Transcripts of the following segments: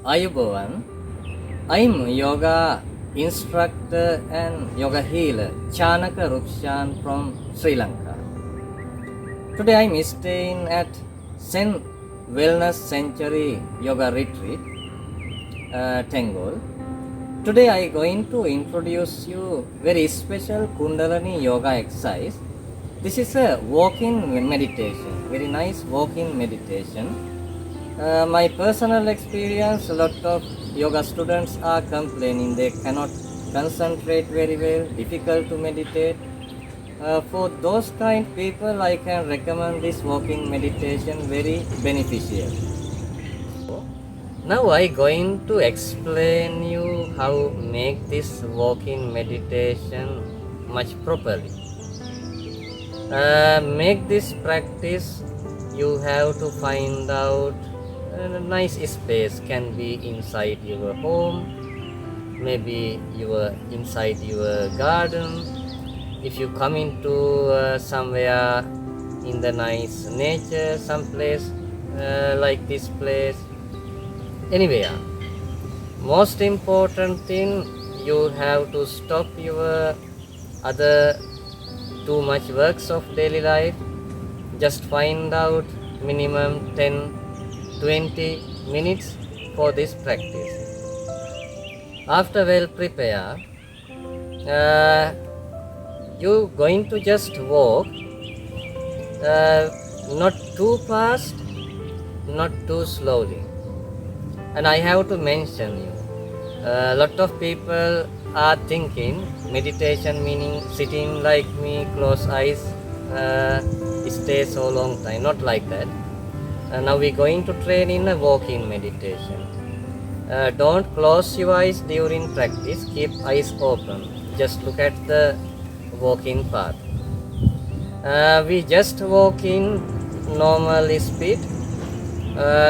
Ayubowan. I'm yoga instructor and yoga healer Chanaka Rukshan from Sri Lanka. Today I'm staying at Zen Wellness Sanctuary Yoga Retreat, Tengol. Today I'm going to introduce you very special Kundalini yoga exercise. This is a walking meditation, very nice walking meditation. My personal experience, a lot of yoga students are complaining they cannot concentrate very well, difficult to meditate. For those kind of people, I can recommend this walking meditation, very beneficial. Now I going to explain you how make this walking meditation much properly. Make this practice, you have to find out a nice space, can be inside your home, maybe inside your garden. If you come into somewhere in the nice nature, someplace like this place, anywhere. Most important thing, you have to stop your other too much works of daily life. Just find out minimum 10-20 minutes for this practice. After well prepared, you going to just walk, not too fast, not too slowly. And I have to mention you, a lot of people are thinking meditation meaning sitting like me, close eyes, stay so long time. Not like that. Now we're going to train in a walking meditation. Don't close your eyes during practice, keep eyes open. Just look at the walking path. We just walk in normal speed.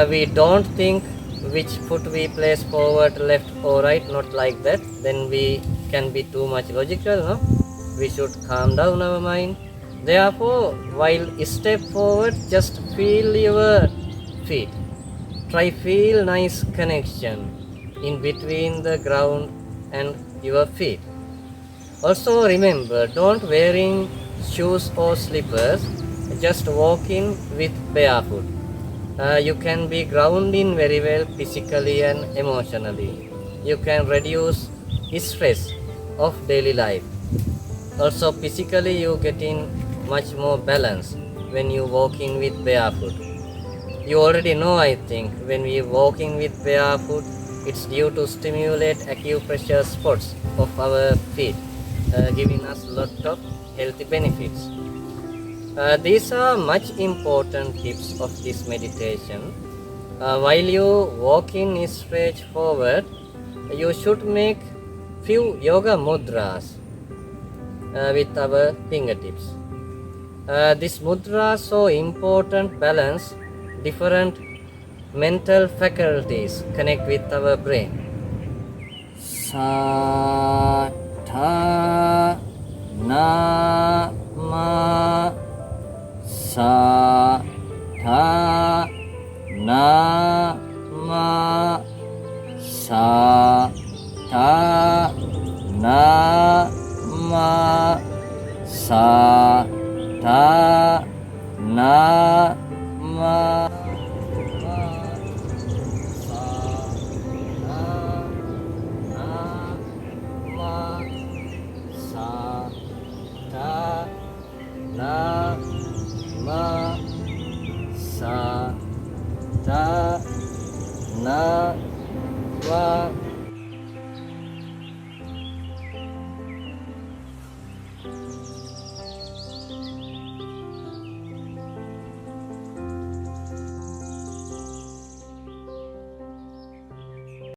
We don't think which foot we place forward, left or right, not like that. Then we can be too much logical, no? We should calm down our mind. Therefore, while step forward, just feel your feet. Try feel nice connection in between the ground and your feet. Also remember, don't wearing shoes or slippers, just walking with barefoot. You can be grounding very well physically and emotionally. You can reduce stress of daily life. Also physically you getting much more balance when you walking with barefoot. You already know, I think, when we walking with barefoot, it's due to stimulate acupressure spots of our feet, giving us a lot of healthy benefits. These are much important tips of this meditation. While you walking straight forward, you should make few yoga mudras with our fingertips. This mudra so important, balance different mental faculties, connect with our brain. Sa tha na ma, sa tha na ma, sa tha na ma, sa tha na ma.